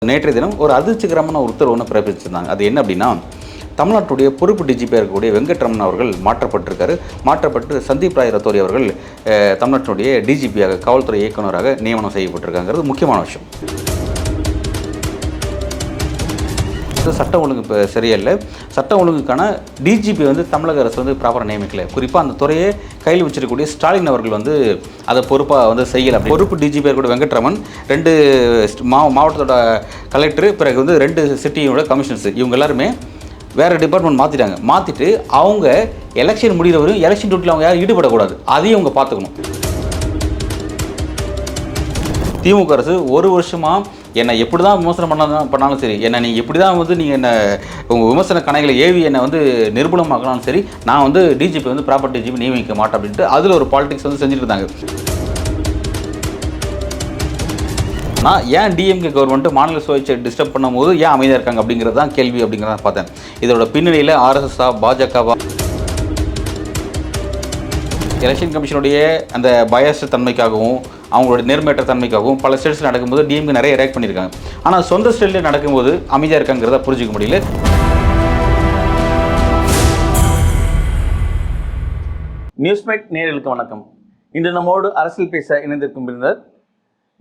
நேற்றைய தினம் ஒரு அதிர்ச்சிகரமான ஒரு உத்தரவு ஒன்று பிறப்பிச்சிருந்தாங்க. அது என்ன அப்படின்னா, தமிழ்நாட்டுடைய பொறுப்பு டிஜிபியாக இருக்கக்கூடிய வெங்கட்ரமன் அவர்கள் மாற்றப்பட்டிருக்காரு. மாற்றப்பட்டு சந்தீப் ராய் ரத்தோரி அவர்கள் தமிழ்நாட்டினுடைய டிஜிபியாக காவல்துறை இயக்குநராக நியமனம் செய்யப்பட்டிருக்காங்கிறது முக்கியமான விஷயம். சட்டம் ஒழுங்கு இப்போ சரியில்லை. சட்டம் ஒழுங்குக்கான டிஜிபி தமிழக அரசு ப்ராப்பராக நியமிக்கலை. குறிப்பாக அந்த துறையை கையில் வச்சிருக்கக்கூடிய ஸ்டாலின் அவர்கள் அதை பொறுப்பாக செய்யலை. பொறுப்பு டிஜிபி இருக்கக்கூடிய வெங்கட்ரமன் 2 மாவட்டத்தோட கலெக்டர், பிறகு 2 சிட்டியோட கமிஷனர்ஸ், இவங்க எல்லாருமே வேறு டிபார்ட்மெண்ட் மாற்றிட்டாங்க. மாற்றிட்டு அவங்க எலெக்ஷன் முடிகிற வரையும் எலெக்ஷன் டியூட்டியில் அவங்க யாரும் ஈடுபடக்கூடாது. அதையும் அவங்க பார்த்துக்கணும். திமுக அரசு ஒரு வருஷமாக என்னை எப்படி தான் விமர்சனம் பண்ணாலும் சரி, என்னை நீங்கள் எப்படி தான் நீங்கள் என்னை உங்கள் விமர்சன கணைகளை ஏவி என்னை நிர்மூலமாக்கினாலும் சரி, நான் டிஜிபி ப்ராப்பர் டிஜிபி நியமிக்க மாட்டேன் அப்படின்ட்டு அதில் ஒரு பாலிடிக்ஸ் செஞ்சுட்டு இருந்தாங்க. நான் ஏன் டிஎம்கே கவர்மெண்ட் மாநில சுயாட்சியை டிஸ்டர்ப் பண்ணும்போது ஏன் அமைதியாக இருக்காங்க அப்படிங்கிறது தான் கேள்வி அப்படிங்கிறத பார்த்தேன். இதோட பின்னணியில் ஆர்எஸ்எஸ்ஸா பாஜகவா எலெக்ஷன் கமிஷனுடைய அந்த பயஸ்ட் தன்மைக்காகவும் அவங்களோட நேர்மையற்ற தன்மைக்காகவும் பல ஸ்டேட்ஸில் நடக்கும்போது டிஎம்கே நிறைய ரியாக்ட் பண்ணியிருக்காங்க. ஆனால் சொந்த ஸ்டேட்லேயே நடக்கும்போது அமைதியாக இருக்காங்கிறத புரிஞ்சிக்க முடியல. நியூஸ்மேட் நேயர்களுக்கு வணக்கம். இன்று நம்மோடு அரசியல் பேச இணைந்திருக்கும் பின்னர்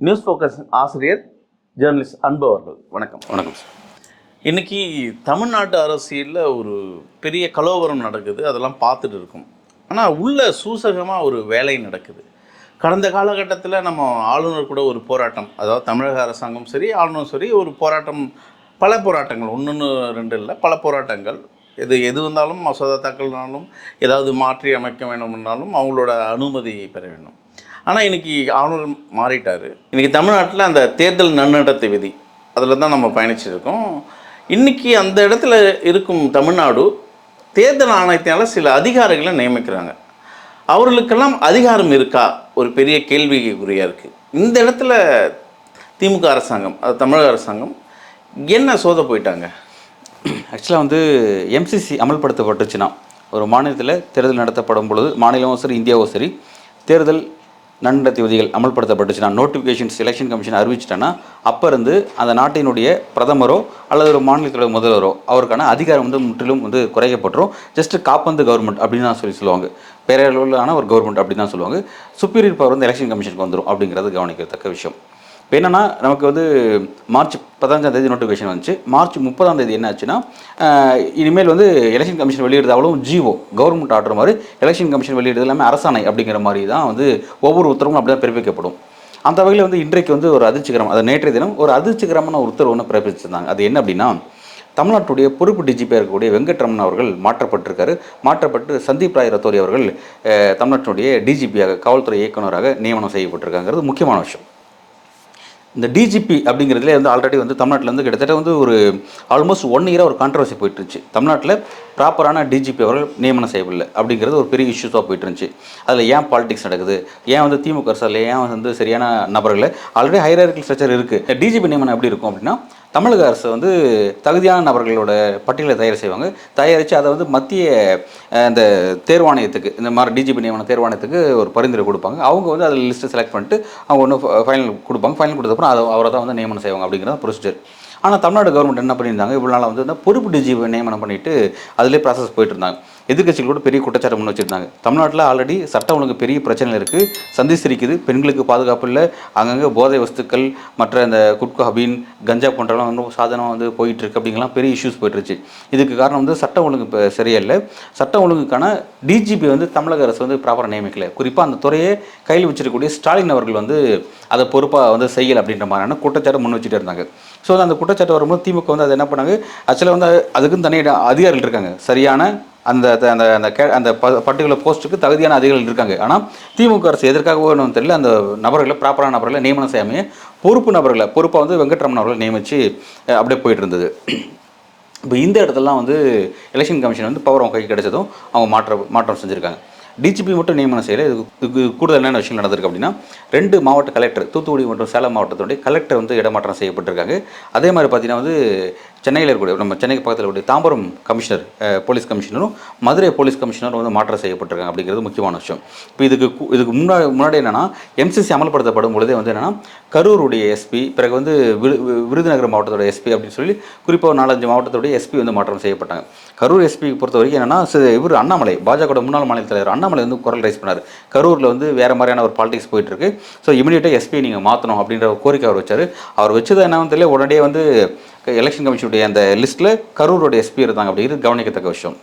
நியூஸ் ஃபோக்கஸ் ஆசிரியர் ஜேர்னலிஸ்ட் அன்பு அவர்கள். வணக்கம். வணக்கம் சார். இன்றைக்கி தமிழ்நாட்டு அரசியலில் ஒரு பெரிய கலவரம் நடக்குது, அதெல்லாம் பார்த்துட்டு இருக்கோம். ஆனால் உள்ள சூசகமாக ஒரு வேலை நடக்குது. கடந்த காலகட்டத்தில் நம்ம ஆளுநர் கூட ஒரு போராட்டம், அதாவது தமிழக அரசாங்கம் சரி ஆளுநரும் சரி ஒரு போராட்டம், பல போராட்டங்கள், 1 2 இல்லை, பல போராட்டங்கள். எது வந்தாலும் மசோதா தாக்கல்னாலும் ஏதாவது மாற்றி அமைக்க வேண்டும்னாலும் அவங்களோட அனுமதி பெற வேண்டும். ஆனால் இன்றைக்கி ஆளுநர் மாறிட்டார். இன்றைக்கி தமிழ்நாட்டில் அந்த தேர்தல் நன்னடத்தை விதி அதில் தான் நம்ம பயணிச்சிருக்கோம். இன்றைக்கி அந்த இடத்துல இருக்கும் தமிழ்நாடு தேர்தல் ஆணையத்தினால சில அதிகாரிகளை நியமிக்கிறாங்க. அவர்களுக்கெல்லாம் அதிகாரம் இருக்கா ஒரு பெரிய கேள்விக்குறியாக இருக்குது. இந்த இடத்துல திமுக அரசாங்கம், அது தமிழக அரசாங்கம் என்ன சோத போயிட்டாங்க? ஆக்சுவலாக எம்சிசி அமல்படுத்தப்பட்டுச்சுன்னா ஒரு மாநிலத்தில் தேர்தல் நடத்தப்படும் பொழுது, மாநிலமும் சரி இந்தியாவும் சரி, தேர்தல் நன்னடத்தை விதிகள் அமல்படுத்தப்பட்டுச்சுன்னா, நோட்டிஃபிகேஷன்ஸ் எலெக்ஷன் கமிஷன் அறிவிச்சிட்டேன்னா, அப்போ இருந்து அந்த நாட்டினுடைய பிரதமரோ அல்லது ஒரு மாநிலத்தோட முதல்வரோ அவருக்கான அதிகாரம் முற்றிலும் குறைக்கப்பட்டுரும். ஜஸ்ட் காப்பந்து கவர்மெண்ட் அப்படின்னு தான் சொல்லுவாங்க. பேரளவிலான ஒரு கவர்மெண்ட் அப்படின்னு தான் சொல்லுவாங்க. சுப்பீரியர் பவர் எலெக்ஷன் கமிஷனுக்கு வந்துடும் அப்படிங்கிறது கவனிக்கத்தக்க விஷயம். இப்போ என்னென்னா, நமக்கு மார்ச் 15 நோட்டிஃபிகேஷன் வந்துச்சு. மார்ச் 30 என்ன ஆச்சுன்னா, இனிமேல் எலெக்ஷன் கமிஷன் வெளியிடுறது அவ்வளோ ஜிஓ கவர்மெண்ட் ஆர்டர் மாதிரி எலெக்ஷன் கமிஷன் வெளியிடுறது எல்லாமே அரசாணை அப்படிங்கிற மாதிரி தான் ஒவ்வொரு உத்தரவும் அப்படி தான் பிறப்பிக்கப்படும். அந்த வகையில் இன்றைக்கு ஒரு அதிர்ச்சிகரம், அது நேற்றைய தினம் ஒரு அதிர்ச்சிகரமான ஒரு உத்தரவு ஒன்று பிறப்பிச்சிருந்தாங்க. அது என்ன அப்படின்னா, தமிழ்நாட்டுடைய பொறுப்பு டிஜிபியாக இருக்கக்கூடிய வெங்கட்ரமன் அவர்கள் மாற்றப்பட்டிருக்காரு. மாற்றப்பட்டு சந்தீப் ராய் ரத்தோரி அவர்கள் தமிழ்நாட்டினுடைய டிஜிபியாக காவல்துறை இயக்குநராக நியமனம் செய்யப்பட்டிருக்காங்கிறது முக்கியமான விஷயம். இந்த டிஜிபி அப்படிங்கிறதுல ஆல்ரெடி தமிழ்நாட்டில் கிட்டத்தட்ட ஒரு ஆல்மோஸ்ட் 1 இயராக ஒரு கான்ட்ரவர்சி போயிட்டு இருந்துச்சு. தமிழ்நாட்டில் ப்ராப்பரான டிஜிபி அவர்கள் நியமனம் செய்யவில்லை அப்படிங்கிறது ஒரு பெரிய இஷ்யூஸாக போயிட்டு இருந்துச்சு. அதில் ஏன் பாலிடிக்ஸ் நடக்குது, ஏன் திமுக அரசில் ஏன் சரியான நபர்களை, ஆல்ரெடி ஹைரார்கிக்கல் ஸ்ட்ரக்சர் இருக்குது. டிஜிபி நியமனம் எப்படி இருக்கும் அப்படின்னா, தமிழக அரசு தகுதியான நபர்களோட பட்டியலை தயார் செய்வாங்க. தயாரித்து அதை மத்திய இந்த தேர்வாணையத்துக்கு, இந்த மாதிரி டிஜிபி நியமன தேர்வாணையத்துக்கு ஒரு பரிந்துரை கொடுப்பாங்க. அவங்க அதில் லிஸ்ட்டை செலக்ட் பண்ணிட்டு அவங்க ஃபைனல் கொடுப்பாங்க. ஃபைனல் கொடுத்தப்பறம் அவரை தான் நியமனம் செய்வாங்க அப்படிங்கிறது ப்ரொசீஜர். ஆனால் தமிழ்நாடு கவர்மெண்ட் என்ன பண்ணியிருந்தாங்க, இவ்வளோ நாள் இந்த பொறுப்பு டிஜிபி நியமனம் பண்ணிவிட்டு அதிலே ப்ராசஸ் போயிட்டு இருந்தாங்க. எதிர்கட்சிகள் கூட பெரிய குற்றச்சாட்டு முன் வச்சுருந்தாங்க. தமிழ்நாட்டில் ஆல்ரெடி சட்டம் ஒழுங்கு பெரிய பிரச்சனை இருக்குது, சந்திச்சிருக்குது, பெண்களுக்கு பாதுகாப்பு இல்லை, அங்கங்கே போதை வஸ்துக்கள், மற்ற இந்த குட்கா, ஹபீன், கஞ்சா போன்றவெல்லாம் சாதனம் போயிட்டுருக்கு அப்படிங்கலாம் பெரிய இஷ்யூஸ் போயிட்டுருச்சு. இதுக்கு காரணம் சட்டம் ஒழுங்கு இப்போ சரியில்லை. சட்டம் ஒழுங்குக்கான டிஜிபி தமிழக அரசு ப்ராப்பராக நியமிக்கலை. குறிப்பாக அந்த துறையை கையில் வச்சிருக்கக்கூடிய ஸ்டாலின் அவர்கள் அதை பொறுப்பாக செய்யலை அப்படின்ற மாதிரியான குற்றச்சாட்டு முன் வச்சுட்டு இருந்தாங்க. ஸோ அந்த குற்றச்சாட்டு வரும்போது திமுக அதை என்ன பண்ணாங்க, ஆக்சுவலாக அதுக்குன்னு தனியாக அதிகாரிகள் இருக்காங்க. சரியான அந்த அந்த அந்த பர்டிகுலர் போஸ்ட்டுக்கு தகுதியான அதிகாரிகள் இருக்காங்க. ஆனால் திமுக அரசு எதற்காக வேணும்னு தெரியல, அந்த நபர்களை ப்ராப்பரான நபர்களை நியமனம் செய்யாமல் பொறுப்பு நபர்களை பொறுப்பாக வெங்கட்ரமன் அவர்களை நியமித்து அப்படியே போயிட்டு இருந்தது. இப்போ இந்த இடத்துலலாம் எலெக்ஷன் கமிஷன் பவர் அவங்க கைக்கு கிடைச்சதும் அவங்க மாற்றம் செஞ்சுருக்காங்க. டிஜிபி மட்டும் நியமனம் செய்யலை. இதுக்கு கூடுதல் என்னென்ன விஷயங்கள் நடந்திருக்கு அப்படின்னா, 2 மாவட்ட கலெக்டர், தூத்துக்குடி மற்றும் சேலம் மாவட்டத்துடைய கலெக்டர் இடமாற்றம் செய்யப்பட்டிருக்காங்க. அதே மாதிரி பார்த்தீங்கன்னா சென்னையில் இருக்கக்கூடிய நம்ம சென்னைக்கு பக்கத்தில் இருக்கக்கூடிய தாம்பரம் கமிஷனர் போலீஸ் கமிஷனரும் மதுரை போலீஸ் கமிஷனரும் வந்து மாற்றம் செய்யப்பட்டிருக்காங்க அப்படிங்கிறது முக்கியமான விஷயம். இப்போ இதுக்கு முன்னாடி என்னென்னா எம்சிசி அமல்படுத்தப்படும் பொழுதே வந்து என்னென்னா கரூருடைய எஸ்பி, பிறகு வந்து விருதுநகர் மாவட்டத்தோட எஸ்பி அப்படின்னு சொல்லி குறிப்பாக ஒரு 4-5 மாவட்டத்தோடைய எஸ்பி வந்து மாற்றம் செய்யப்பட்டாங்க. கரூர் எஸ்பி பொறுத்த வரைக்கும் என்னென்னா இவர் அண்ணாமலை, பாஜக முன்னாள் மாநில தலைவர் அண்ணாமலை வந்து குரல் ரைஸ் பண்ணார். கரூரில் வந்து வேறு மாதிரியான ஒரு பாலிடிக்ஸ் போயிட்டுருக்கு, ஸோ இமீடியட்டாக எஸ்பி நீங்கள் மாற்றணும் அப்படின்ற ஒரு கோரிக்கை அவர் வச்சார். அவர் வச்சது என்னன்னு தெரியல, உடனே வந்து எலெக்ஷன் கமிஷனுடைய அந்த லிஸ்ட்டில் கரூரோட எஸ்பி இருந்தாங்க அப்படிங்கிறது கவனிக்கத்தக்க விஷயம்.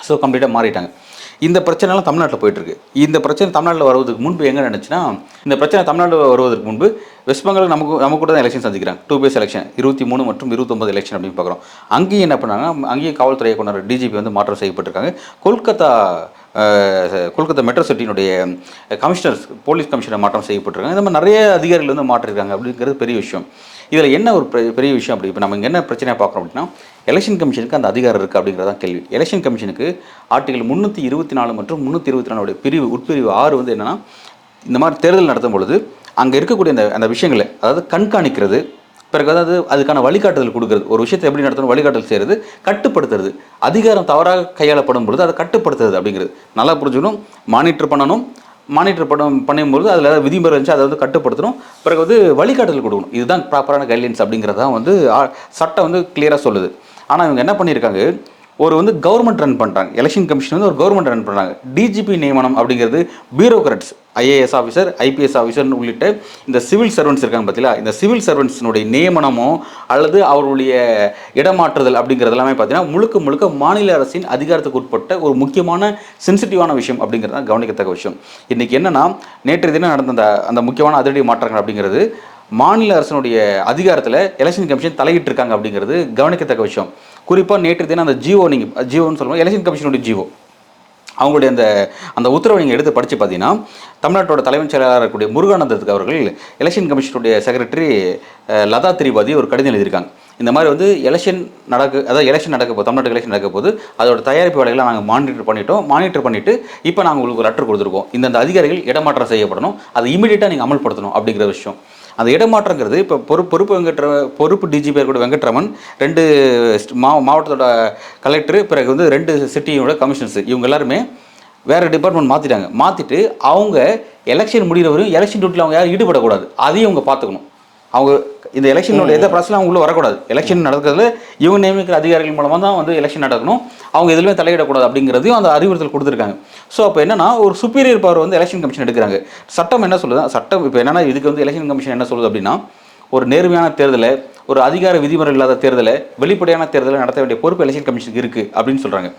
ஸோ கம்ப்ளீட்டாக மாறிட்டாங்க. இந்த பிரச்சனைலாம் தமிழ்நாட்டில் போயிட்டுருக்கு. இந்த பிரச்சனை தமிழ்நாட்டில் வருவதுக்கு முன்பு எங்கே நினச்சுன்னா, இந்த பிரச்சனை தமிழ்நாட்டில் வருவதற்கு முன்பு வெஸ்ட் பெங்கால் நமக்கு கூட தான் எலெக்ஷன் சந்திக்கிறாங்க. 2 பேஸ் எலெக்ஷன் 23 மற்றும் 29 எலெக்ஷன் அப்படின்னு பார்க்குறோம். அங்கேயும் என்ன பண்ணாங்க, அங்கேயும் காவல்துறையை கொண்டாட டிஜிபி வந்து மாற்றம் செய்யப்பட்டிருக்காங்க. கொல்கத்தா மெட்ரோ சிட்டியினுடைய கமிஷனர்ஸ், போலீஸ் கமிஷனர் மாற்றம் செய்யப்பட்டிருக்காங்க. இந்த மாதிரி நிறைய அதிகாரிகள் வந்து மாற்றிருக்காங்க அப்படிங்கிறது பெரிய விஷயம். இதில் என்ன ஒரு பெரிய விஷயம் அப்படி இப்போ நம்ம இங்கே என்ன பிரச்சனையாக பார்க்குறோம் அப்படின்னா, எலெக்ஷன் கமிஷனுக்கு அந்த அதிகாரம் இருக்குது அப்படிங்கிறதான் கேள்வி. எலெக்ஷன் கமிஷனுக்கு ஆர்டிகல் 324 மற்றும் 324 பிரிவு உட்பிரிவு 6 வந்து என்னென்னா, இந்த மாதிரி தேர்தல் நடத்தும் பொழுது அங்கே இருக்கக்கூடிய அந்த விஷயங்களை, அதாவது கண்காணிக்கிறது, பிறகு அதாவது அதுக்கான வழிகாட்டுதல் கொடுக்குறது, ஒரு விஷயத்தை எப்படி நடத்தணும் வழிகாட்டுதல் செய்கிறது, கட்டுப்படுத்துறது, அதிகாரம் தவறாக கையாளப்படும் பொழுது அதை கட்டுப்படுத்துறது அப்படிங்கிறது நல்லா புரிஞ்சுக்கணும். மானிட்டர் பண்ணும்போது அதில் ஏதாவது விதிமுறை இருந்துச்சு அதை வந்து கட்டுப்படுத்தணும், பிறகு வந்து வழிகாட்டுதல் கொடுக்கணும். இதுதான் ப்ராப்பரான கைட்லைன்ஸ் அப்படிங்கிறதான் வந்து சட்டம் வந்து கிளியராக சொல்லுது. ஆனால் இவங்க என்ன பண்ணியிருக்காங்க, ஒரு வந்து கவர்மெண்ட் ரன் பண்ணுறாங்க. எலெக்ஷன் கமிஷன் வந்து ஒரு கவர்மெண்ட் ரன் பண்ணுறாங்க. டிஜிபி நியமனம் அப்படிங்கிறது bureaucrats, IAS officer, IPS officer உள்ளிட்ட இந்த சிவில் சர்வன்ட்ஸ் இருக்காங்க பார்த்தீங்களா, இந்த சிவில் சர்வன்ட்ஸினுடைய நியமனமோ அல்லது அவருடைய இடமாற்றுதல் அப்படிங்கிறது எல்லாமே பார்த்தீங்கன்னா முழுக்க மாநில அரசின் அதிகாரத்துக்கு உட்பட்ட ஒரு முக்கியமான சென்சிட்டிவான விஷயம் அப்படிங்கிறது தான் கவனிக்கத்தக்க விஷயம். இன்றைக்கி என்னென்னா, நேற்றைய தினம் நடந்த அந்த முக்கியமான அதிரடி மாற்றங்கள் அப்படிங்கிறது மாநில அரசினுடைய அதிகாரத்தில் எலெக்ஷன் கமிஷன் தலையிட்டிருக்காங்க அப்படிங்கிறது கவனிக்கத்தக்க விஷயம். குறிப்பாக நேற்று தினம் அந்த ஜிஓன்னு சொல்லுவோம், எலெக்ஷன் கமிஷனுடைய ஜிஓ, அவங்களுடைய அந்த உத்தரவை நீங்கள் எடுத்து படித்து பார்த்தீங்கன்னா, தமிழ்நாட்டோட தலைமைச் செயலாளர் இருக்கக்கூடிய முருகானந்தத்துக்கு அவர்கள் எலெக்ஷன் கமிஷனுடைய செக்ரட்டரி லதா திரிபாதி ஒரு கடிதம் எழுதியிருக்காங்க. இந்த மாதிரி வந்து எலெக்ஷன் நடக்க போது, தமிழ்நாட்டுக்கு எலெக்ஷன் நடக்க போது அதோட தயாரிப்பு வேலைகளை நாங்கள் மானிட்டர் பண்ணிவிட்டு இப்போ நாங்கள் உங்களுக்கு ஒரு லெட்டர் கொடுத்துருக்கோம், இந்த அதிகாரிகள் இடமாற்றம் செய்யப்படணும், அதை இமீடியட்டாக நீங்கள் அமல்படுத்தணும் அப்படிங்கிற விஷயம். அந்த இடமாற்றங்கிறது இப்போ பொறுப்பு டிஜிபி கூட வெங்கட்ரமன், 2 மாவட்டத்தோட கலெக்டர், பிறகு வந்து 2 சிட்டியோட கமிஷனர்ஸ், இவங்க எல்லாருமே வேறு டிபார்ட்மெண்ட் மாற்றிட்டு அவங்க எலெக்ஷன் முடிகிற வரையும் எலெக்ஷன் டியூட்டியில் அவங்க யாரும் ஈடுபடக்கூடாது, அதையும் அவங்க பார்த்துக்கணும். அவங்க இந்த எலெக்ஷனோட எந்த ப்ராசஸில் அவங்க உள்ளே வரக்கூடாது. எலெக்ஷன் நடக்கிறதுல இவங்க நியமிக்கிற அதிகாரிகள் மூலமாக தான் வந்து எலெக்ஷன் நடக்கணும், அவங்க எதுவுமே தலையிடக்கூடாது அப்படிங்கிறதையும் அந்த அறிவுறுத்தல் கொடுத்துருக்காங்க. ஸோ அப்போ என்னன்னா, ஒரு சுப்பீரியர் பவர் வந்து எலெக்ஷன் கமிஷன் எடுக்கிறாங்க. சட்டம் என்ன சொல்லுது, இப்போ என்னன்னா, இதுக்கு வந்து எலெக்ஷன் கமிஷன் என்ன சொல்லுது அப்படின்னா, ஒரு நேர்மையான தேர்தலை, ஒரு அதிகார விதிமுறை இல்லாத தேர்தலை, வெளிப்படையான தேர்தலை நடத்த வேண்டிய பொறுப்பு எலெக்ஷன் கமிஷனுக்கு இருக்குது அப்படின்னு சொல்கிறாங்க.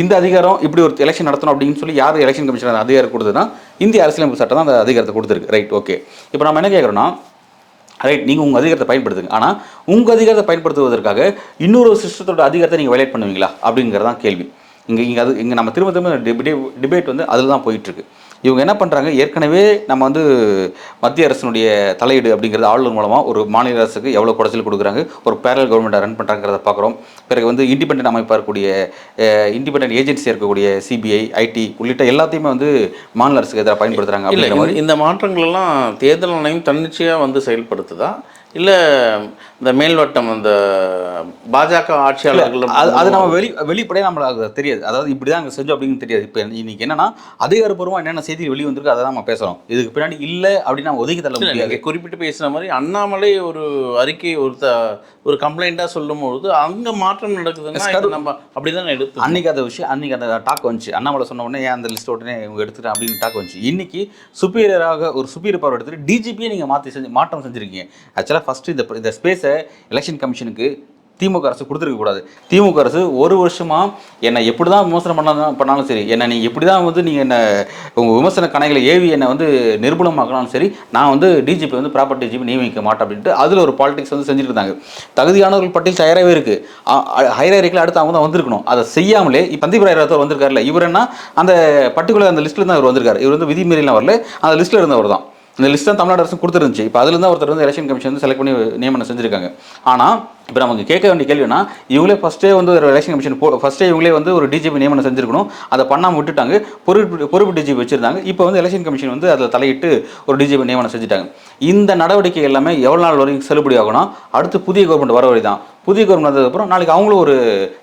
இந்த அதிகாரம் இப்படி ஒரு எலெக்ஷன் நடத்தணும் அப்படின்னு சொல்லி யார் எலெக்ஷன் கமிஷன் அதிகாரம் கொடுத்ததுன்னா, இந்திய அரசியலமைப்பு சட்டம் தான் அந்த அதிகாரத்தை கொடுத்துருக்கு. Right, okay. இப்போ நம்ம என்ன கேட்குறோன்னா, ரைட், நீங்கள் உங்கள் அதிகாரத்தை பயன்படுத்துங்க, ஆனால் உங்கள் அதிகாரத்தை பயன்படுத்துவதற்காக இன்னொரு சிஸ்டத்தோட அதிகாரத்தை நீங்கள் வயலேட் பண்ணுவீங்களா அப்படிங்கிறதான் கேள்வி. இங்கே நம்ம திரும்ப டிபேட் வந்து அதில் தான் போயிட்டுருக்கு. இவங்க என்ன பண்ணுறாங்க, ஏற்கனவே நம்ம வந்து மத்திய அரசினுடைய தலையீடு அப்படிங்கிறது ஆளுநர் மூலமாக ஒரு மாநில அரசுக்கு எவ்வளோ குடைச்சல் கொடுக்குறாங்க, ஒரு பேரல் கவர்மெண்ட்டை ரன் பண்ணுறாங்கிறத பார்க்குறோம். பிறகு வந்து இண்டிபெண்டன்ட் அமைப்பாக இருக்கக்கூடிய இண்டிபெண்டன்ட் ஏஜென்சியாக இருக்கக்கூடிய சிபிஐ, ஐடி உள்ளிட்ட எல்லாத்தையுமே வந்து மாநில அரசுக்கு எதிராக பயன்படுத்துகிறாங்க அப்படிங்கிற மாதிரி. இந்த மாற்றங்களெல்லாம் தேர்தல் ஆணையம் தன்னிச்சையாக வந்து செயல்படுத்துதா, இல்லை இந்த மேல்வட்டம் அந்த பாஜக ஆட்சியாளர்கள் அது நம்ம வெளிப்படையாக நம்மளுக்கு தெரியாது. அதாவது இப்படி தான் அங்கே செஞ்சோம் அப்படின்னு தெரியாது. இப்போ இன்னைக்கு என்னன்னா, அதிகாரப்பூர்வமாக என்னென்ன செய்தி வெளியே வந்திருக்கு அதை தான் நம்ம பேசுகிறோம். இதுக்கு பின்னாடி இல்லை அப்படின்னு நம்ம ஒதுக்கி தள்ள முடியாது. குறிப்பிட்டு பேசுகிற மாதிரி அண்ணாமலை ஒரு அறிக்கை ஒரு கம்ப்ளைண்ட்டாக சொல்லும்போது அங்கே மாற்றம் நடக்குதுன்னா நம்ம அப்படி தான் எடுத்து அன்றைக்கி அந்த விஷயம், அன்றைக்கி அந்த டாக் வந்துச்சு. அண்ணாமலை சொன்ன உடனே ஏன் அந்த லிஸ்ட் உடனே இவங்க எடுத்துட்டேன் அப்படின்னு டாக் வந்துச்சு. இன்னைக்கு ஒரு சுப்பீரியர் பவர் எடுத்துகிட்டு டிஜிபியை நீங்கள் மாற்றம் செஞ்சுருக்கீங்க. ஆக்சுவலாக ஃபஸ்ட்டு இந்த ஸ்பேஸை எலெக்ஷன் கமிஷனுக்கு திமுக அரசு கொடுத்துருக்கக்கூடாது. திமுக அரசு ஒரு வருஷமாக என்னை எப்படி தான் விமர்சனம் பண்ணாலும் சரி, என்னை நீங்கள் எப்படி தான் வந்து நீங்கள் என்ன உங்கள் விமர்சன கணைகளை ஏவி என்னை வந்து நிர்மூலமாக்கினாலும் சரி, நான் வந்து டிஜிபி வந்து ப்ராப்பர் டிஜிபி நியமிக்க மாட்டேன் அப்படின்ட்டு அதில் ஒரு பாலிடிக்ஸ் வந்து செஞ்சுட்டு இருந்தாங்க. தகுதியானவர்கள் பட்டியல் தயாராகவே இருக்குது. ஹைராரிக்கில் அடுத்து அவங்க தான் வந்திருக்கணும். அதை செய்யாமலே சந்தீப் ராய் ராத்தோர் வந்திருக்காருல்ல, இவர் என்ன அந்த பர்டிகுலர் அந்த லிஸ்ட்டில் தான் இவர் வந்திருக்காரு. இவர் வந்து விதிமீறலாம் வரல, அந்த லிஸ்ட்டில் இருந்தவர் தான். இந்த லிஸ்ட் தான் தமிழ்நாடு அரசு கொடுத்துருந்துச்சு. இப்போ அதுலேருந்து ஒருத்தர் வந்து எலெக்ஷன் கமிஷன் வந்து செலக்ட் பண்ணி நியமனம் செஞ்சுருக்காங்க. ஆனால் இப்போ நமக்கு கேட்க வேண்டிய கேள்வினா, இவங்களே ஃபஸ்ட்டே வந்து ஒரு எலெக்ஷன் கமிஷன் ஃபஸ்ட்டே இவங்களே வந்து ஒரு டிஜிபி நியமனம் செஞ்சுருக்கணும். அதை பண்ணாமல் விட்டுட்டாங்க. பொறுப்பு டிஜிபி வச்சுருந்தாங்க. இப்போ வந்து எலெக்ஷன் கமிஷன் வந்து அதில் தலையிட்டு ஒரு டிஜிபி நியமனம் செஞ்சுட்டாங்க. இந்த நடவடிக்கை எல்லாமே எவ்வளோ நாள் வரைக்கும் செல்லுபடி ஆகணும்? அடுத்து புதிய கவர்மெண்ட் வர வரை தான். புதிய கவர்மெண்ட் வந்ததுக்கப்புறம் நாளைக்கு அவங்களும் ஒரு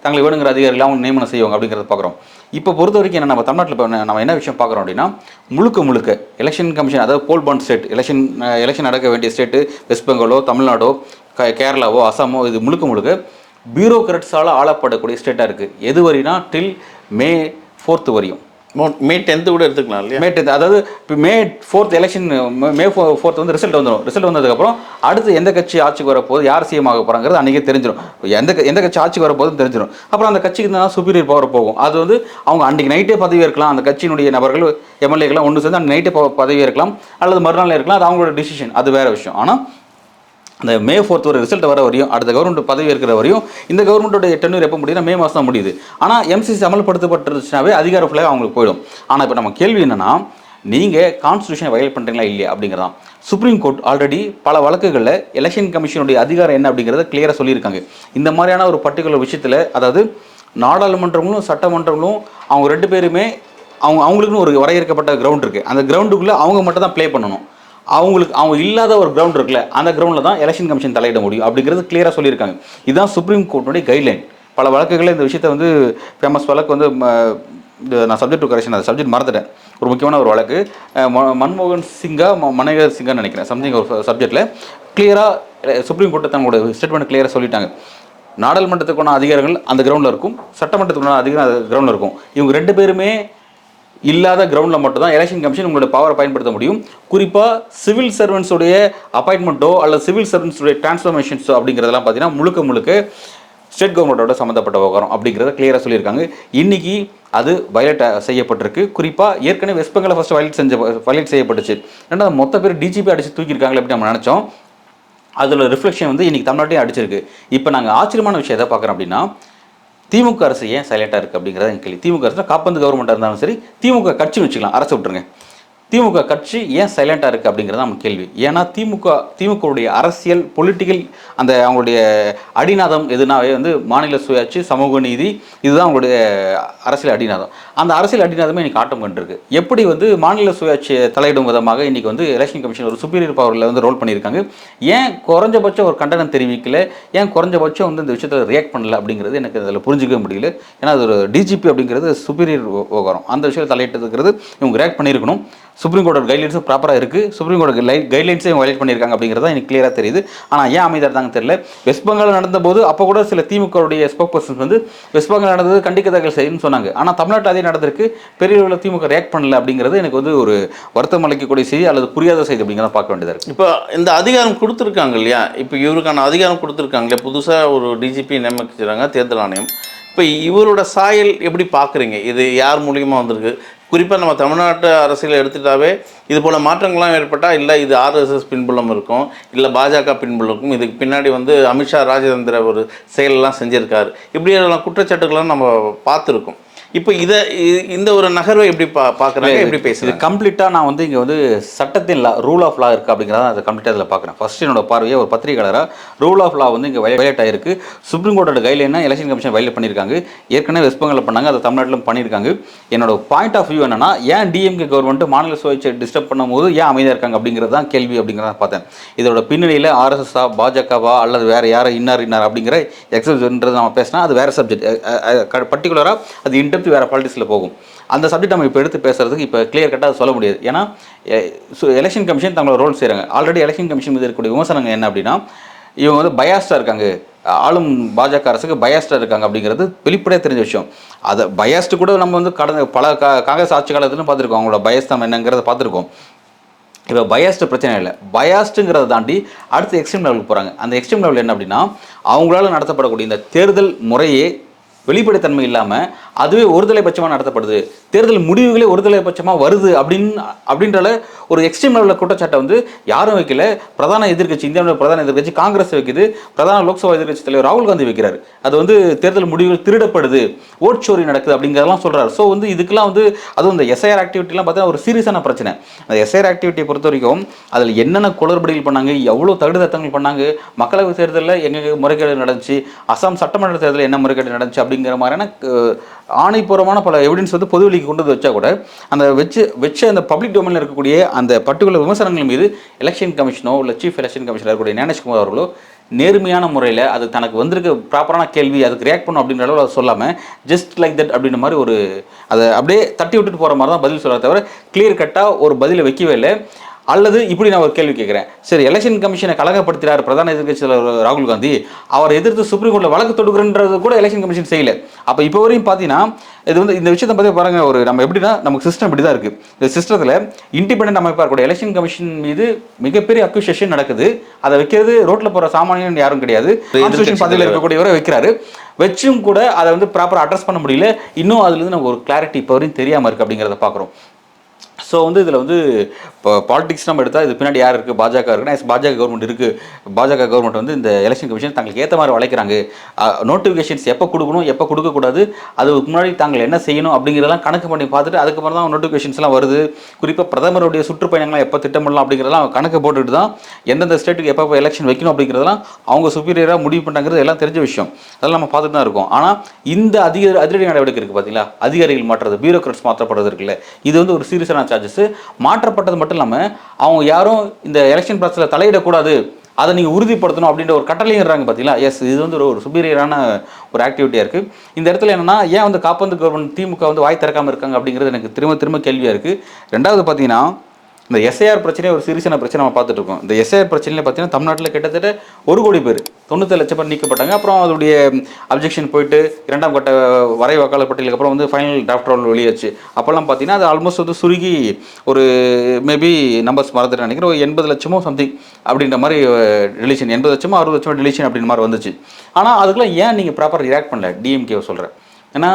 தங்களுக்கு வேணுங்கிற அதிகாரிகள் அவங்க நியமனம் செய்வாங்க அப்படிங்கிறத பார்க்குறோம். இப்போ பொறுத்த வரைக்கும் என்ன நம்ம தமிழ்நாட்டில் இப்போ நம்ம என்ன விஷயம் பார்க்குறோம் அப்படின்னா, முழுக்க எலெக்ஷன் கமிஷன், அதாவது போல் பாண்ட் ஸ்டேட், எலெக்ஷன் நடக்க வேண்டிய ஸ்டேட்டு வெஸ்ட் பெங்காலோ, தமிழ்நாடோ, கேரளாவோ, அசாமோ, இது முழுக்க பியூரோக்ராட்ஸால் ஆளப்படக்கூடிய ஸ்டேட்டாக இருக்குது. எது வரைனா டில் May 4th வரையும். May 10th கூட எடுத்துக்கலாம் இல்லையா? May 10th, அதாவது இப்போ May 4th election, May 4th வந்து ரிசல்ட் வந்துடும். ரிசல்ட் வந்ததுக்கப்புறம் அடுத்து எந்த கட்சி ஆட்சிக்கு வரப்போகுது, யார் சிஎம் ஆக போகிறாங்கிறது அன்றைக்கே தெரிஞ்சிடும். எந்த கட்சி ஆட்சிக்கு வரப்போகுதுன்னு தெரிஞ்சிடும். அப்புறம் அந்த கட்சிக்கு தான் சுப்பீரியர் பவர் போகும். அது வந்து அவங்க அன்றைக்கி நைட்டே பதவி இருக்கலாம், அந்த கட்சியினுடைய நபர்கள் எம்எல்ஏக்கெல்லாம் ஒன்று சேர்ந்து அன்றைக்கி நைட்டே பதவி இருக்கலாம், அல்லது மறுநாள் இருக்கலாம், அது அவங்களோட டிசிஷன், அது வேறு விஷயம். ஆனால் அந்த May 4th ஒரு ரிசல்ட் வர வரையும், அடுத்த கவர்மெண்ட் பதவி இருக்கிற வரையும், இந்த கவர்மெண்ட்டோட டென்யூர் எப்போ முடியுதுன்னா May மாதம் தான் முடியுது. ஆனால் எம்சிசி அமல்படுத்தப்பட்டுருச்சுனாவே அதிகாரஃபுல்லாக அவங்களுக்கு போயிடும். ஆனால் இப்போ நம்ம கேள்வி என்னென்னா, நீங்கள் கான்ஸ்டியூஷனை வயலேட் பண்ணுறீங்களா இல்லையா அப்படிங்கிறதான். சுப்ரீம் கோர்ட் ஆல்ரெடி பல வழக்குகளில் எலெக்ஷன் கமிஷனுடைய அதிகாரம் என்ன அப்படிங்கிறத கிளியராக சொல்லியிருக்காங்க. இந்த மாதிரியான ஒரு பர்டிகுலர் விஷயத்தில், அதாவது நாடாளுமன்றங்களும் சட்டமன்றங்களும் அவங்க 2 பேருமே அவங்களுக்குன்னு ஒரு வரையறுக்கப்பட்ட கிரவுண்ட் இருக்குது. அந்த கிரவுண்டுக்குள்ளே அவங்க மட்டும் தான் ப்ளே பண்ணணும். அவங்க இல்லாத ஒரு கிரவுண்ட் இருக்குல்ல, அந்த கிரவுண்டில் தான் எலெக்ஷன் கமிஷன் தலையிட முடியும் அப்படிங்கிறது கிளியராக சொல்லியிருக்காங்க. இதுதான் சுப்ரீம் கோர்ட்டுடைய கைட்லைன். பல வழக்குகளில் இந்த விஷயத்தை வந்து ஃபேமஸ் வழக்கு வந்து நான் சப்ஜெக்ட் டு கரெக்ஷன், அந்த சப்ஜெக்ட் மறந்துட்டேன். ஒரு முக்கியமான ஒரு வழக்கு, மன்மோகன் சிங்கா மனேகர் சிங்கான்னு நினைக்கிறேன், சம்திங் ஒரு சப்ஜெக்டில் கிளியராக சுப்ரீம் கோர்ட்டு தங்களுடைய ஸ்டேட்மெண்ட் கிளியராக சொல்லிட்டாங்க. நாடாளுமன்றத்துக்கான அதிகாரங்கள் அந்த கிரவுண்டில் இருக்கும், சட்டமன்றத்துக்கான அதிகாரம் அந்த கிரவுண்டில் இருக்கும். இவங்க 2 பேருமே இல்லாத கிரவுண்டில் மட்டும் தான் எலெக்ஷன் கமிஷன் உங்களோட பவரை பயன்படுத்த முடியும். குறிப்பாக சிவில் சர்வன்ஸுடைய அப்பாயின்மெண்ட்டோ அல்லது சிவில் சர்வன்ஸுடைய டிரான்ஸ்ஃபர்மேஷன்ஸோ அப்படிங்கிறதெல்லாம் பார்த்தீங்கன்னா முழுக்க ஸ்டேட் கவர்மெண்ட்டோட சம்மந்தப்பட்ட விவகாரம் அப்படிங்கிறத கிளியராக சொல்லியிருக்காங்க. இன்றைக்கி அது வயலேட் செய்யப்பட்டிருக்கு. குறிப்பாக ஏற்கனவே வெஸ்ட் பெங்காலில் ஃபஸ்ட்டு வயலேட் செய்யப்பட்டுச்சு. ரெண்டாவது மொத்த பேர் டிஜிபி அடித்து தூக்கியிருக்காங்களே அப்படின்னு நம்ம நினச்சோம். அதில் ரிஃப்ளெக்ஷன் வந்து இன்றைக்கி தமிழ்நாட்டையும் அடிச்சிருக்கு. இப்போ நாங்கள் ஆச்சரியமான விஷயம் எதை பார்க்குறோம் அப்படின்னா, திமுக அரசு ஏன் சைலண்டாக இருக்குது அப்படிங்கிறத என் கேள்வி. திமுக அரசு காப்பந்து கவர்மெண்ட்டாக இருந்தாலும் சரி, திமுக கட்சின்னு வச்சுக்கலாம், அரசு விட்டுருங்க, திமுக கட்சி ஏன் சைலண்டாக இருக்குது அப்படிங்கிறது நம்ம கேள்வி. ஏன்னா திமுகவுடைய அரசியல் பொலிட்டிக்கல் அந்த அவங்களுடைய அடிநாதம் எதுனாவே வந்து மாநில சுயாட்சி, சமூக நீதி, இதுதான் அவங்களுடைய அரசியல் அடிநாதம். அந்த அரசியல் அடிநாதமே இன்றைக்கி ஆட்டம் கண்டிருக்கு. எப்படி வந்து மாநில சுயாட்சியை தலையிடும் விதமாக இன்றைக்கி வந்து எலெக்ஷன் கமிஷன் ஒரு சுப்பீரியர் பவரில் வந்து ரோல் பண்ணியிருக்காங்க. ஏன் குறைஞ்சபட்சம் ஒரு கண்டனம் தெரிவிக்கல, ஏன் குறைஞ்சபட்சம் வந்து இந்த விஷயத்தில் ரியாக்ட் பண்ணல அப்படிங்கிறது எனக்கு அதில் புரிஞ்சிக்கவே முடியல. ஏன்னா அது ஒரு டிஜிபி அப்படிங்கிறது சுப்பீரியர் விவகாரம், அந்த விஷயத்தை தலையிட்டதுங்கிறது இவங்க ரியாக்ட் பண்ணியிருக்கணும். சுப்ரீம் கோர்ட்டோட கைட்லைன்ஸும் ப்ராப்பராக இருக்குது, சுப்ரீம் கோர்ட் கைட்லைன்ஸையும் வயலேட் பண்ணியிருக்காங்க அப்படிங்கிறது தான் எனக்கு கிளியராக தெரியுது. ஆனால் ஏன் அமைதியாக இருந்தாங்க தெரியல. வெஸ்ட் பெங்கால் நடந்தபோது அப்போ கூட சில திமுகவுடைய ஸ்போக் பர்சன்ஸ் வந்து வெஸ்ட் பெங்கால் நடந்தது கண்டிக்கத்தக்க செய்யுன்னு சொன்னாங்க. ஆனால் தமிழ்நாட்டில் அதே நடந்திருக்கு, பெரிய அளவில் திமுக ரியாக்ட் பண்ணல அப்படிங்கிறது எனக்கு வந்து ஒரு வருத்தம் அளிக்கக்கூடிய செய்தி அல்லது புரியாத செய்தி அப்படிங்கிறத பார்க்க வேண்டியதாக இருக்குது. இப்போ இந்த அதிகாரம் கொடுத்துருக்காங்க இல்லையா, இப்போ இவருக்கான அதிகாரம் கொடுத்துருக்காங்க இல்லையா, புதுசாக ஒரு டிஜிபி நியமிக்கிறாங்க தேர்தல் ஆணையம். இப்போ இவரோட சாயல் எப்படி பார்க்குறீங்க? இது யார் மூலியமாக வந்திருக்கு? குறிப்பாக நம்ம தமிழ்நாட்டு அரசியல் எடுத்துட்டாவே இது போல் மாற்றங்கள்லாம் ஏற்பட்டால் இல்லை இது ஆர்எஸ்எஸ் பின்புலம் இருக்கும், இல்லை பாஜக பின்புலம் இருக்கும், இதுக்கு பின்னாடி வந்து அமித்ஷா ராஜதந்திர ஒரு செயலெல்லாம் செஞ்சுருக்காரு, இப்படியெல்லாம் குற்றச்சாட்டுகள்லாம் நம்ம பார்த்துருக்கோம். இப்போ இந்த ஒரு நகர்வை எப்படி பார்க்குறாங்க, எப்படி பேசுகிறது? கம்ப்ளீட்டாக நான் வந்து இங்கே வந்து சட்டத்தின் ரூல் ஆஃப் லா இருக்குது அப்படிங்கிறத அதை கம்ப்ளீட்டாக அதில் பார்க்குறேன். ஃபஸ்ட்டு என்னோட பார்வையை ஒரு பத்திரிகையாளராக ரூல் ஆஃப் லா வந்து இங்கே வயலேட் ஆகிருக்கு. சுப்ரீம் கோர்ட்டோட கைட்லைனா எலெக்ஷன் கமிஷன் வயலேட் பண்ணியிருக்காங்க. ஏற்கனவே வெஸ்ட் பெங்காலில் பண்ணாங்க, அதை தமிழ்நாட்டிலும் பண்ணியிருக்காங்க. என்னோட பாயிண்ட் ஆஃப் வியூ என்னன்னா, ஏன் டிஎம்கே கவர்மெண்ட் மாநில சுயாட்சியை டிஸ்டர்ப் பண்ணும்போது ஏன் அமைதியாக இருக்காங்க அப்படிங்கிறது தான் கேள்வி அப்படிங்கிறத பார்த்தேன். இதோட பின்னணியில் ஆர்எஸ்எஸ்ஸா, பாஜகவா அல்லது வேறு யாரை இன்னார் அப்படிங்கிற எக்ஸப்ஷன்றது நம்ம பேசினா அது வேறு சப்ஜெக்ட். பர்டிகுலராக அது இன்டெப்த் வேறு பாலிட்டிக்ஸில் போகும். அந்த சப்ஜெக்ட் நம்ம இப்போ எடுத்து பேசுகிறதுக்கு இப்போ கிளியர் கட்டாக சொல்ல முடியாது. ஏன்னா எலெக்ஷன் கமிஷன் தங்களோட ரோல் செய்கிறாங்க. ஆல்ரெடி எலெக்ஷன் கமிஷன் மீது இருக்கக்கூடிய விமர்சனங்கள் என்ன அப்படின்னா, இவங்க வந்து பயாஸ்டாக இருக்காங்க, ஆளும் பாஜக அரசுக்கு பயாஸ்டாக இருக்காங்க அப்படிங்கிறது வெளிப்படையாக தெரிஞ்ச விஷயம். அதை பயாஸ்டு கூட நம்ம வந்து கடந்த பல காங்கிரஸ் ஆட்சி காலத்துலையும் பார்த்துருக்கோம், அவங்களோட பயஸ் தான் என்னங்கிறத பார்த்துருக்கோம். இப்போ பயாஸ்டு பிரச்சனை இல்லை, பயாஸ்டுங்கிறத தாண்டி அடுத்து எக்ஸ்ட்ரீம் லெவலுக்கு போகிறாங்க. அந்த எக்ஸ்ட்ரீம் லெவல் என்ன அப்படின்னா, அவங்களால நடத்தப்படக்கூடிய இந்த தேர்தல் முறையே வெளிப்படைத்தன்மை இல்லாமல் அதுவே ஒருதலைபட்சமாக நடத்தப்படுது, தேர்தல் முடிவுகளே ஒருதலைபட்சமாக வருது அப்படின்ற ஒரு எக்ஸ்ட்ரீம் லெவலில் குற்றச்சாட்டை வந்து யாரும் வைக்கல. பிரதான எதிர்க்கட்சி, இந்தியாவோட பிரதான எதிர்க்கட்சி காங்கிரஸ் வைக்குது, பிரதான லோக்சபா எதிர்க்கட்சி தலைவர் ராகுல் காந்தி வைக்கிறார். அது வந்து தேர்தல் முடிவுகள் திருடப்படுது, ஓட் சோரி நடக்குது அப்படிங்கிறதெல்லாம் சொல்கிறார். ஸோ வந்து இதுக்கெல்லாம் வந்து அதுவும் இந்த எஸ்ஐஆர் ஆக்டிவிட்டிலாம் பார்த்தீங்கன்னா ஒரு சீரியஸான பிரச்சனை. அந்த எஸ்ஐஆர் ஆக்டிவிட்டியை பொறுத்த வரைக்கும் அதில் என்னென்ன குளறுபடிகள் பண்ணாங்க, எவ்வளோ தகுதித்தங்கள் பண்ணாங்க, மக்களவை தேர்தலில் எங்கே முறைகேடு நடந்துச்சு, அசாம் சட்டமன்ற தேர்தலில் என்ன முறைகேடு நடந்துச்சு அப்படிங்கிற மாதிரியான ஆணைப்பூர்வமான பல எவிடன்ஸ் வந்து பொதுவெளிக்கு கொண்டு வந்து வச்சா கூட அந்த வச்ச அந்த பப்ளிக் டொமைனில் இருக்கக்கூடிய அந்த பர்டிகுலர் விமர்சனங்கள் மீது எலெக்ஷன் கமிஷனோ இல்லை சீஃப் எலெக்ஷன் கமிஷனர் இருக்கக்கூடிய ஞானேஷ்குமார் அவர்களோ நேர்மையான முறையில் அது தனக்கு வந்திருக்க ப்ராப்பரான கேள்வி அதுக்கு ரியாக்ட் பண்ணும் அப்படின்ற அளவில் அதை சொல்லாமல் ஜஸ்ட் லைக் தட் அப்படின்ற மாதிரி ஒரு அதை அப்படியே தட்டி விட்டுட்டு போகிற மாதிரி தான் பதில் சொல்ல தவிர கிளியர் கட்டாக ஒரு பதிலை வைக்கவே இல்லை. அல்லது இப்படி நான் ஒரு கேள்வி கேட்குறேன், சரி எலெக்ஷன் கமிஷனை கலகப்படுத்துகிறார் பிரதான எதிர்க்கட்சி தலைவர் ராகுல் காந்தி, அவரை எதிர்த்து சுப்ரீம் கோர்ட்டில் வழக்கு தொடுக்கிறன்றது கூட எலெக்ஷன் கமிஷன் செய்யலை. அப்போ இப்போ வரையும் பார்த்தீங்கன்னா இது வந்து இந்த விஷயத்தை பற்றி பாருங்கள், ஒரு நம்ம எப்படின்னா நமக்கு சிஸ்டம் இப்படி தான் இருக்குது. இந்த சிஸ்டத்தில் இண்டிபெண்டன்ட் அமைப்பாக இருக்கக்கூடிய எலெக்ஷன் கமிஷன் மீது மிகப்பெரிய அக்யூசேஷன் நடக்குது. அதை வைக்கிறது ரோட்டில் போகிற சாமானியன் யாரும் கிடையாது, கான்ஸ்டியூஷன் பதவியில் இருக்கக்கூடியவரை வைக்கிறாரு. வச்சும் கூட அதை வந்து ப்ராப்பராக அட்ரஸ் பண்ண முடியல. இன்னும் அதுலேருந்து நமக்கு ஒரு கிளாரிட்டி இப்போ வரையும் தெரியாமல் இருக்குது அப்படிங்கிறத பார்க்குறோம். ஸோ வந்து இதில் வந்து இப்போ பாலிடிக்ஸ் நம்ம எடுத்தால் இது பின்னாடி யார் இருக்குது, பாஜக இருக்குன்னா பாஜக கவர்மெண்ட் இருக்குது. பாஜக கவர்மெண்ட் வந்து இந்த எலெக்ஷன் கமிஷன் தங்களுக்கு ஏற்ற மாதிரி வளைக்கிறாங்க. நோட்டிஃபிகேஷன்ஸ் எப்போ கொடுக்கணும் எப்போ கொடுக்கக்கூடாது, அதுக்கு முன்னாடி தாங்கள் என்ன செய்யணும் அப்படிங்கிறதெல்லாம் கணக்கு பண்ணி பார்த்துட்டு அதுக்கப்புறம் தான் நோட்டிஃபிகேஷன்ஸ்லாம் வருது. குறிப்பாக பிரதமருடைய சுற்றுப்பயணங்கள்லாம் எப்போ திட்டமிடலாம் அப்படிங்கிறதெல்லாம் கணக்கு போட்டுட்டு தான் எந்தெந்த ஸ்டேட்டுக்கு எப்போ எலெக்ஷன் வைக்கணும் அப்படிங்கிறதெல்லாம் அவங்க சுப்பீரியராக முடிவு பண்ணுறாங்கிறது எல்லாம் தெரிஞ்ச விஷயம். அதெல்லாம் நம்ம பார்த்துட்டு தான் இருக்கோம். ஆனால் இந்த அதிரடி நடவடிக்கை இருக்குது பார்த்தீங்களா, அதிகாரிகள் மாற்றுறது, பியூரோக்ராட்ஸ் மாற்றப்படுறது இருக்குல்ல, இது வந்து ஒரு சீரியஸான சார்ஜஸ். மாற்றப்பட்டது மட்டும் இல்லாமல் அவங்க யாரும் இந்த எலெக்ஷன் ப்ராசஸில் தலையிடக்கூடாது, அதை நீங்கள் உறுதிப்படுத்தணும் அப்படின்ற ஒரு கட்டளைங்கிறாங்க பார்த்தீங்களா. எஸ், இது வந்து ஒரு சுப்பீரியரான ஒரு ஆக்டிவிட்டியாக இருக்குது. இந்த இடத்துல என்னென்னா ஏன் வந்து காப்பந்து கவர்மெண்ட் திமுக வந்து வாய் திறக்காமல் இருக்காங்க அப்படிங்கிறது எனக்கு திரும்ப கேள்வியாக இருக்குது. ரெண்டாவது பார்த்தீங்கன்னா இந்த எஸ்ஐஆர் பிரச்சனையே ஒரு சீரியஸான பிரச்சனை நம்ம பார்த்துட்டு இருக்கோம். இந்த எஸ்ஐஆர் பிரச்சனையில் பார்த்தீங்கன்னா தமிழ்நாட்டில் கிட்டத்தட்ட 1 கோடி பேர் 97 லட்சம் பேர் நீக்கப்பட்டாங்க. அப்புறம் அதோடைய அப்ஜெக்ஷன் போயிட்டு 2ஆம் கட்ட வரை வாக்காளர் பட்டியலுக்கு அப்புறம் வந்து ஃபைனல் டிராஃப்ட் ரோல் வெளியாச்சு. அப்போல்லாம் பார்த்தீங்கன்னா அது ஆல்மோஸ்ட் வந்து சுருங்கி ஒரு மேபி நம்பர்ஸ் மறந்துட்டு நினைக்கிறேன், ஒரு 80 லட்சமோ சம்திங் அப்படின்ற மாதிரி டெலிஷன், 80 லட்சமோ 60 லட்சமோ டெலிஷன் அப்படின்ற மாதிரி வந்துச்சு. ஆனால் அதுக்கெல்லாம் ஏன் நீங்கள் ப்ராப்பர் ரியாக்ட் பண்ணல, டிஎம்கேவை சொல்கிறேன். ஏன்னா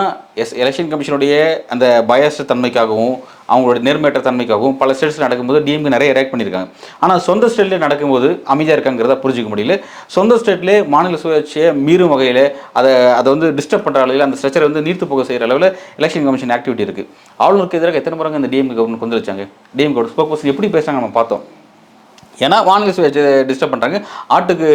எலெக்ஷன் கமிஷனுடைய அந்த பயஸ் தன்மைக்காகவும் அவங்களோட நேர்மையற்ற தன்மைக்காகவும் பல ஸ்டேட்ஸில் நடக்கும்போது டிஎம்கே நிறைய ரியாக்ட் பண்ணியிருக்காங்க. ஆனால் சொந்த ஸ்டேட்லேயே நடக்கும்போது அமைதியாக இருக்காங்கிறத புரிஞ்சிக்க முடியல. சொந்த ஸ்டேட்லேயே மாநில சுயாட்சியை மீறும் வகையில் அதை வந்து டிஸ்டர்ப் பண்ணுற அளவில் அந்த ஸ்ட்ரக்சரை வந்து நீர்த்து போக செய்கிற அளவில் எலெக்ஷன் கமிஷன் ஆக்டிவிட்டி இருக்குது. ஆளுநருக்கு எதிராக எத்தனை முறை இந்த டிஎம்கே கவர்மெண்ட் கொண்டு வச்சாங்க, டிஎம்கே ஸ்போக் பர்சன் எப்படி பேசுகிறாங்க நம்ம பார்த்தோம். ஏன்னா மாநில சுயாட்சியை டிஸ்டர்ப் பண்ணுறாங்க, ஆட்டுக்கு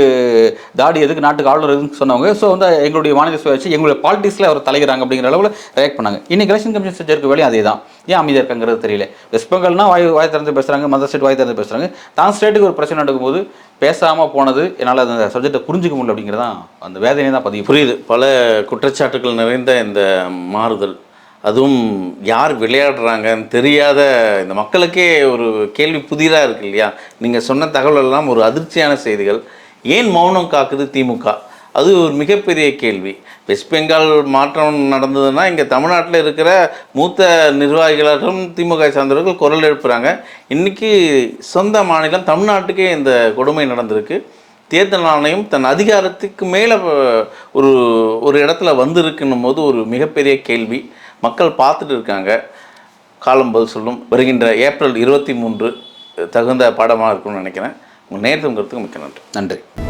தாடி எதுக்கு நாட்டுக்கு ஆளுநர் எதுன்னு சொன்னவங்க. ஸோ வந்து எங்களுடைய மாநில சுயாட்சி எங்களுடைய பாலிட்டிக்ஸில் அவர் தலைகிறாங்க அப்படிங்கிற அளவில் ரியாக்ட் பண்ணாங்க. இன்றைக்கி எலெக்ஷன் கமிஷன் செஞ்சிருக்க வேலையும் அதே தான். ஏன் அமைதியாக இருக்காங்கிறது தெரியல. வெஸ்ட் பெங்கால்னா வாய் திறந்து பேசுகிறாங்க, மற்ற ஸ்டேட் வாய் திறந்து பேசுகிறாங்க. தான் ஸ்டேட்டுக்கு ஒரு பிரச்சனை நடக்கும்போது பேசாமல் போனது என்னால் அந்த சப்ஜெக்டை புரிஞ்சிக்க முடியல அப்படிங்கிறது தான் அந்த வேதனையை தான் பதிவு புரியுது. பல குற்றச்சாட்டுகள் நிறைந்த இந்த மாறுதல், அதுவும் யார் விளையாடுறாங்கன்னு தெரியாத இந்த மக்களுக்கே ஒரு கேள்வி புதிதாக இருக்குது இல்லையா. நீங்கள் சொன்ன தகவல் எல்லாம் ஒரு அதிர்ச்சியான செய்திகள். ஏன் மௌனம் காக்குது திமுக, அது ஒரு மிகப்பெரிய கேள்வி. வெஸ்ட் பெங்கால் மாற்றம் நடந்ததுன்னா இங்கே தமிழ்நாட்டில் இருக்கிற மூத்த நிர்வாகிகளும் திமுக சார்ந்தவர்கள் குரல் எழுப்புகிறாங்க. இன்றைக்கி சொந்த மாநிலம் தமிழ்நாட்டுக்கே இந்த கொடுமை நடந்திருக்கு. தேர்தல் ஆணையம் தன் அதிகாரத்துக்கு மேலே ஒரு இடத்துல வந்திருக்குன்னும் போது ஒரு மிகப்பெரிய கேள்வி. மக்கள் பார்த்துட்டு இருக்காங்க, காலம் பதில் சொல்லும். வருகின்ற ஏப்ரல் 23 தகுந்த பாடமாக இருக்கும்னு நினைக்கிறேன். உங்கள் நேரத்துக்கு மிக்க நன்றி. நன்றி.